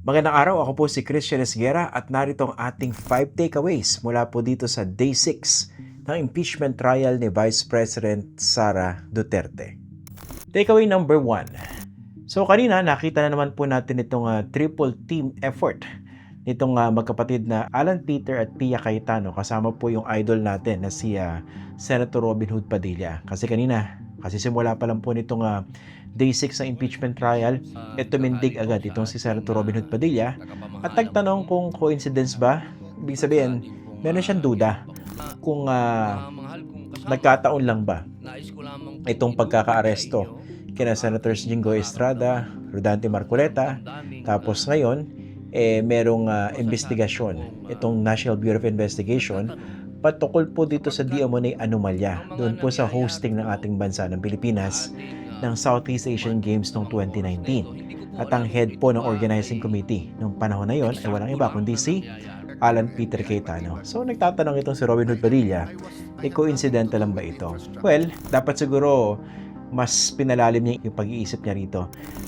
Magandang araw, ako po si Christian Esguera at narito ang ating 5 takeaways mula po dito sa Day 6 ng impeachment trial ni Vice President Sara Duterte. Takeaway number 1. So kanina nakita na naman po natin itong triple team effort nitong magkapatid na Alan Peter at Pia Cayetano, kasama po yung idol natin na si Senator Robin Hood Padilla. Kasi simula pa lang po nitong Day 6 ng impeachment trial, tumindig agad itong si Senator Robin Hood Padilla at nagtanong kung coincidence ba. Ibig sabihin, meron siyang duda kung nagkataon lang ba itong pagkakaaresto kina Senators Jinggoy Estrada, Rodante Marcoleta, tapos ngayon merong investigasyon itong National Bureau of Investigation patungkol po dito sa di umano'y anomalya doon po sa hosting ng ating bansa ng Pilipinas ng Southeast Asian Games noong 2019. At ang head po ng organizing committee noong panahon na yon ay walang iba kundi si Alan Peter Cayetano. So nagtatanong itong si Robin Hood Padilla, coincidental lang ba ito? Well, dapat siguro mas pinalalim niya yung pag-iisip niya rito.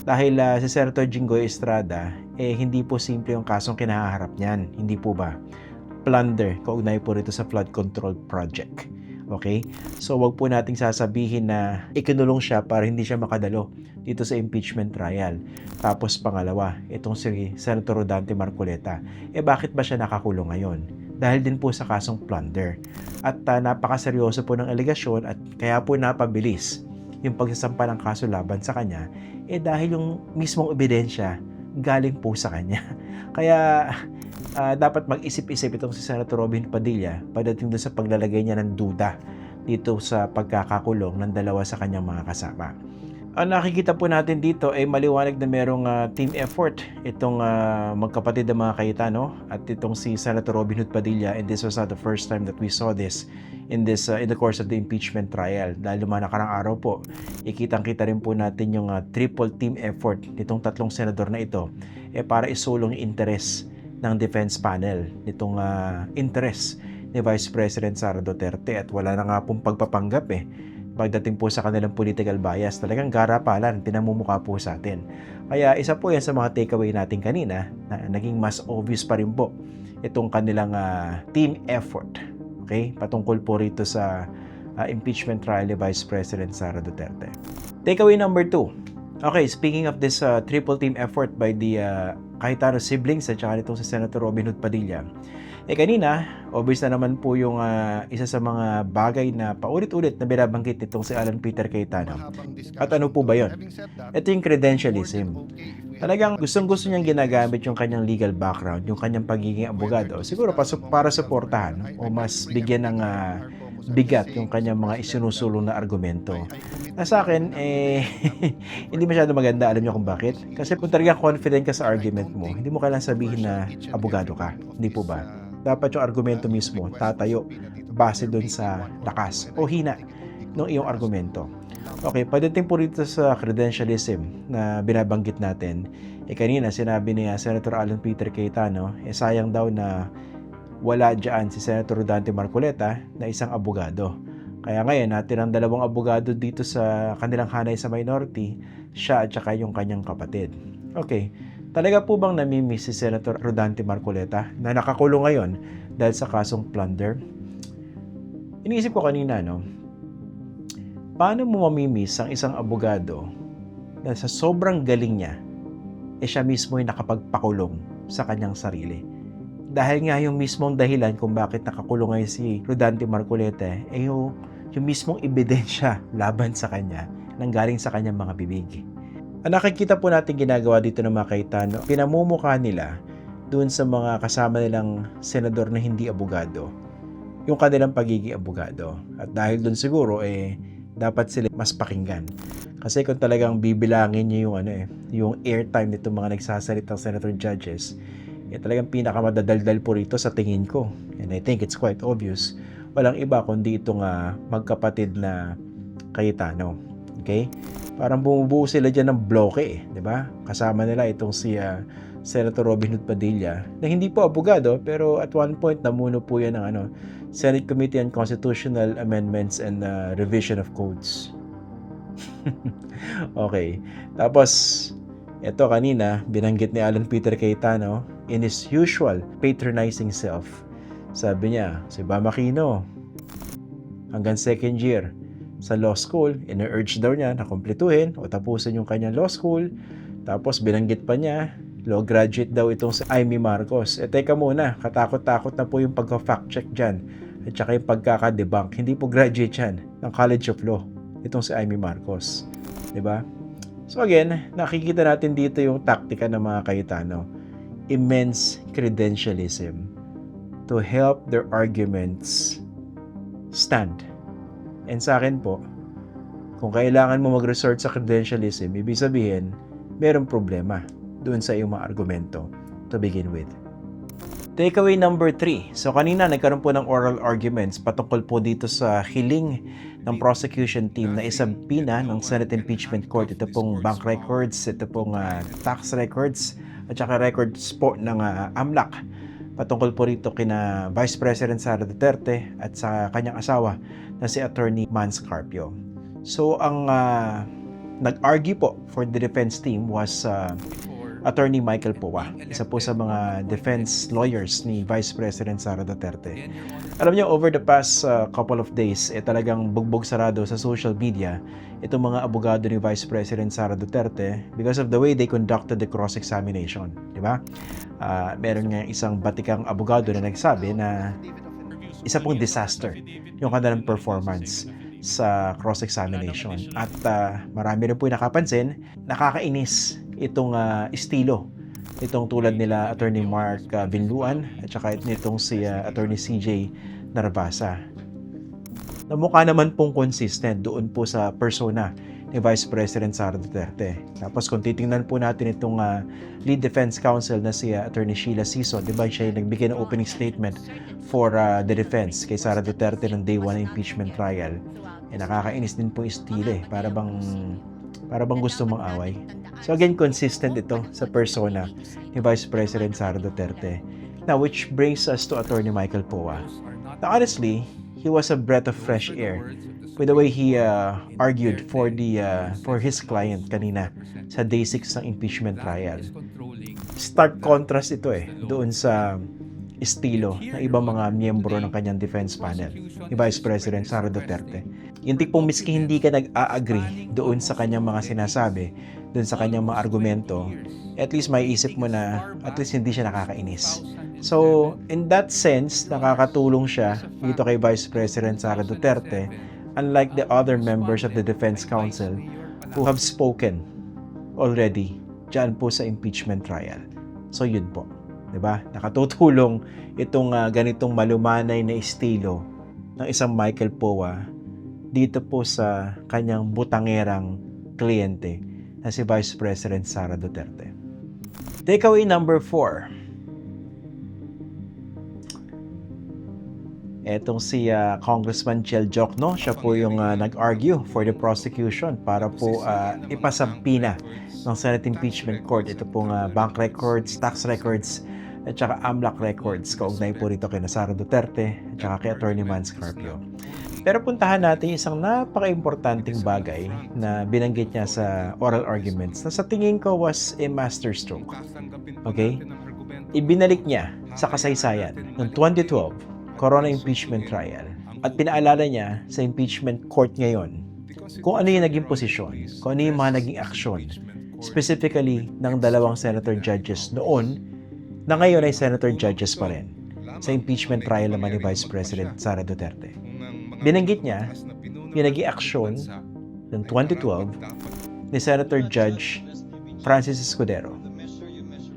Dahil si Senator Jinggoy Estrada, hindi po simple yung kasong kinaharap niyan. Hindi po ba? Plunder, kaugnay po rito sa flood control project. Okay? So, wag po nating sasabihin na ikinulong siya para hindi siya makadalo dito sa impeachment trial. Tapos pangalawa, itong si Senator Rodante Marcoleta. Bakit ba siya nakakulong ngayon? Dahil din po sa kasong plunder. At napakaseryoso po ng alegasyon at kaya po napabilis yung pagsasampa ng kaso laban sa kanya, dahil yung mismong ebidensya galing po sa kanya. Kaya dapat mag-isip-isip itong si Senator Robin Padilla pagdating doon sa paglalagay niya ng duda dito sa pagkakakulong ng dalawa sa kanyang mga kasama. Ang nakikita po natin dito ay maliwanag na merong team effort itong magkapatid na mga Cayetano at itong si Senator Robin Hood Padilla, and this was not the first time that we saw this in the course of the impeachment trial. Dahil nakarang araw po, ikitang-kita rin po natin yung triple team effort nitong tatlong senador na ito para isulong yung interes ng defense panel nitong interes ni Vice President Sara Duterte, at wala na nga pong pagpapanggap pagdating po sa kanilang political bias. Talagang garapalan, pinamumukha po sa atin. Kaya isa po yan sa mga takeaway natin kanina na naging mas obvious pa rin po itong kanilang team effort. Okay? Patungkol po rito sa impeachment trial ni Vice President Sara Duterte. Takeaway number 2. Okay, speaking of this triple team effort by the Cayetano siblings at saka nitong si Senator Robin Hood Padilla, kanina, obvious na naman po yung isa sa mga bagay na paulit-ulit na binabanggit nitong si Alan Peter Cayetano. At ano po ba yun? Ito yung credentialism. Talagang gustong-gusto niyang ginagamit yung kanyang legal background, yung kanyang pagiging abogado, siguro para suportahan o mas bigyan ng bigat yung kanyang mga isinusulong na argumento. Na sa akin, hindi masyado maganda. Alam niyo kung bakit? Kasi kung talagang confident ka sa argument mo, hindi mo kailangan sabihin na abogado ka. Hindi po ba? Dapat yung argumento mismo tatayo base doon sa lakas o hina ng iyong argumento. Okay, pagdating po rito sa credentialism na binabanggit natin, kanina sinabi ni Senator Alan Peter Cayetano, sayang daw na wala dyan si Senator Rodante Marcoleta na isang abogado. Kaya ngayon, natin ang dalawang abogado dito sa kanilang hanay sa minority, siya at saka yung kanyang kapatid. Okay, talaga po bang namimiss si Senator Rodante Marcoleta na nakakulong ngayon dahil sa kasong plunder? Iniisip ko kanina, paano mo mamimiss ang isang abogado na sa sobrang galing niya, siya mismo ay nakapagpakulong sa kanyang sarili? Dahil nga yung mismong dahilan kung bakit nakakulong ngayon si Rodante Marcoleta, yung mismong ebidensya laban sa kanya nanggaling sa kanyang mga bibig. Ang nakikita po natin ginagawa dito ng mga Cayetano, pinamumukha nila doon sa mga kasama nilang senador na hindi abogado yung kanilang pagiging abogado. At dahil doon siguro dapat sila mas pakinggan. Kasi kung talagang bibilangin niyo yung airtime nitong mga nagsasalitang senator judges, talagang pinakamadadaldal po rito sa tingin ko. And I think it's quite obvious. Walang iba kundi itong magkapatid na Cayetano. Okay? Parang bumubuo sila dyan ng bloke, di ba? Kasama nila itong si Senator Robin Hood Padilla, na hindi po abogado, pero at one point namuno po yan ng Senate Committee on Constitutional Amendments and Revision of Codes. Okay. Tapos, Ito kanina, binanggit ni Alan Peter Cayetano in his usual patronizing self. Sabi niya, si Bam Aquino, hanggang second year sa law school, ina-urge daw niya na kumpletuhin o tapusin yung kanyang law school. Tapos binanggit pa niya, law graduate daw itong si Amy Marcos. Teka muna, katakot-takot na po yung pagka-fact check dyan at saka yung pagkaka-debunk. Hindi po graduate yan ng College of Law, itong si Amy Marcos. Diba? So again, nakikita natin dito yung taktika ng mga Cayetano. Immense credentialism to help their arguments stand. And sa akin po, kung kailangan mo mag-resort sa credentialism, ibig sabihin, merong problema doon sa iyong mga argumento to begin with. Takeaway number 3. So kanina nagkaroon po ng oral arguments patungkol po dito sa hiling ng prosecution team na isabina ng Senate Impeachment Court. Ito pong bank records, ito pong tax records, at saka records po ng AMLAC. Patungkol po rito kina Vice President Sara Duterte at sa kanyang asawa na si Attorney Mans Carpio. So ang nag-argue po for the defense team was Attorney Michael Poa, isa po sa mga defense lawyers ni Vice President Sara Duterte. Alam niyo, over the past couple of days, talagang bugbog sarado sa social media itong mga abogado ni Vice President Sara Duterte because of the way they conducted the cross-examination. Di ba? Meron nga isang batikang abogado na nagsabi na isa pong disaster yung kanilang performance sa cross-examination. At marami rin po yung nakapansin, nakakainis itong estilo. Itong tulad nila Attorney Mark Vinluan at saka nitong si Attorney CJ Narvasa. Na mukha naman pong consistent doon po sa persona ni Vice President Sara Duterte. Tapos kung titingnan po natin itong lead defense counsel na si Attorney Sheila Sison, di ba siya yung nagbigay ng opening statement for the defense kay Sara Duterte ng day 1 impeachment trial. Nakakainis din po yung estilo para bang gusto mong away. So again, consistent ito sa persona ni Vice President Sara Duterte. Now, which brings us to Attorney Michael Poa. Now, honestly, he was a breath of fresh air with the way he argued for his client kanina sa day 6 ng impeachment trial. Stark contrast ito doon sa estilo ng ibang mga miyembro ng kanyang defense panel ni Vice President Sara Duterte. Yung tipong miski hindi ka nag-a-agree doon sa kanyang mga sinasabi, doon sa kanyang mga argumento, at least may isip mo na at least hindi siya nakakainis. So, in that sense, nakakatulong siya dito kay Vice President Sara Duterte, unlike the other members of the Defense Council who have spoken already dyan po sa impeachment trial. So, yun po. Diba? Nakatutulong itong ganitong malumanay na estilo ng isang Michael Poa dito po sa kanyang butangerang kliyente na si Vice President Sara Duterte. Takeaway number 4. Etong si Congressman Chel Jokno, siya po yung nag-argue for the prosecution para po ipasabina ng Senate Impeachment Court. Ito pong bank records, tax records, at saka AMLAC records. Kaugnay po rito kay Sara Duterte at saka kay Attorney Mans Carpio. Pero puntahan natin isang napaka-importanting bagay na binanggit niya sa oral arguments na sa tingin ko was a masterstroke. Okay? Ibinalik niya sa kasaysayan ng 2012 Corona impeachment trial at pinaalala niya sa impeachment court ngayon kung ano yung naging posisyon, kung ano yung mga naging aksyon, specifically ng dalawang senator judges noon na ngayon ay senator judges pa rin sa impeachment trial naman ni Vice President Sara Duterte. Binanggit niya yung naging aksyon ng 2012 ni Senator Judge Francis Escudero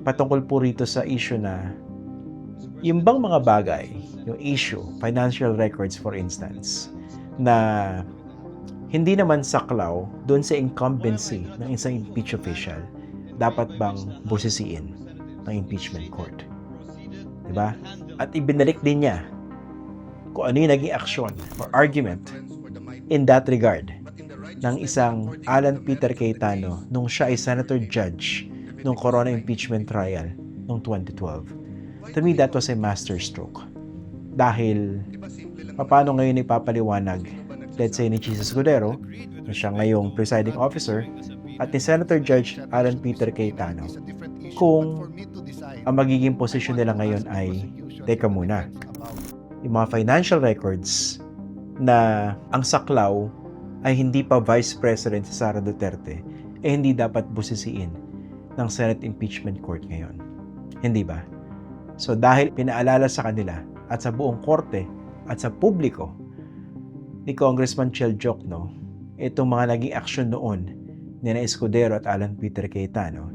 patungkol po rito sa issue na yung bang mga bagay, yung issue, financial records for instance, na hindi naman saklaw doon sa incumbency ng isang impeached official, dapat bang busisiin ng impeachment court? Diba? At ibinalik din niya kung ano yung naging aksyon or argument in that regard ng isang Alan Peter Cayetano nung siya ay Senator Judge nung Corona impeachment trial noong 2012. To me, that was a masterstroke. Dahil, paano ngayon ipapaliwanag, let's say ni Jesus Escudero, na siya ngayong presiding officer, at ni Senator Judge Alan Peter Cayetano kung ang magiging posisyon nila ngayon ay, teka muna, yung mga financial records na ang saklaw ay hindi pa Vice President si Sara Duterte, hindi dapat busisiin ng Senate Impeachment Court ngayon. Hindi ba? So dahil pinaalala sa kanila at sa buong korte at sa publiko ni Congressman Chel Jokno, itong mga naging aksyon noon ni na Escudero at Alan Peter Cayetano,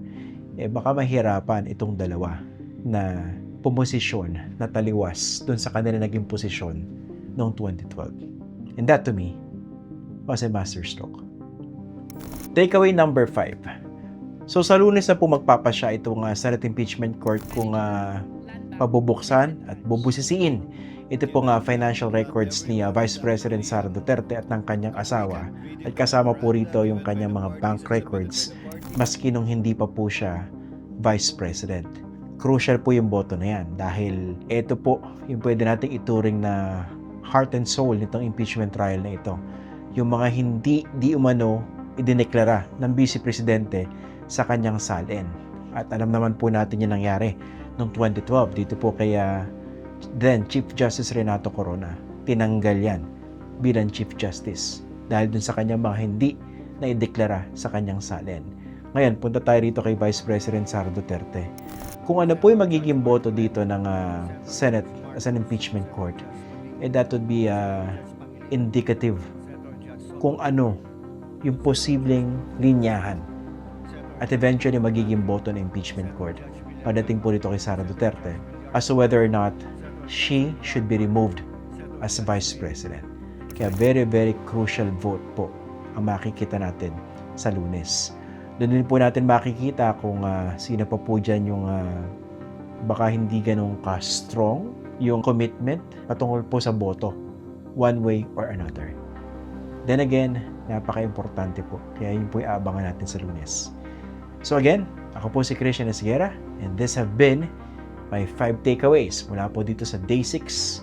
baka mahirapan itong dalawa na pumosisyon na taliwas dun sa kanila naging posisyon noong 2012. And that to me was a masterstroke. Takeaway number 5. So sa Lunes na po magpapasya itong Senate Impeachment Court kung pabubuksan at bubusisiin ito pong financial records ni Vice President Sara Duterte at ng kanyang asawa, at kasama po rito yung kanyang mga bank records maski nung hindi pa po siya Vice President. Crucial po yung boto na yan dahil ito po yung pwede nating ituring na heart and soul nitong impeachment trial na ito. Yung mga hindi di umano idineklara ng Vice Presidente sa kanyang salin. At alam naman po natin yung nangyari noong 2012 dito po kay then Chief Justice Renato Corona. Tinanggal yan bilang Chief Justice dahil dun sa kanyang mga hindi na ideklara sa kanyang salin. Ngayon, punta tayo rito kay Vice President Sara Duterte. Kung ano po yung magiging boto dito ng Senate as an impeachment court, that would be indicative kung ano yung posibleng linyahan at eventually magiging boto ng impeachment court pagdating po dito kay Sara Duterte as to whether or not she should be removed as Vice President. Kaya very, very crucial vote po ang makikita natin sa Lunes. Doon din po natin makikita kung sino pa po dyan yung baka hindi ganun ka-strong yung commitment patungkol po sa boto, one way or another. Then again, napaka-importante po. Kaya yun po yung abangan natin sa Lunes. So again, ako po si Christian Esguera, and this have been my 5 takeaways mula po dito sa Day 6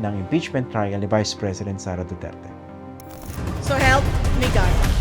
ng impeachment trial ni Vice President Sara Duterte. So help me God.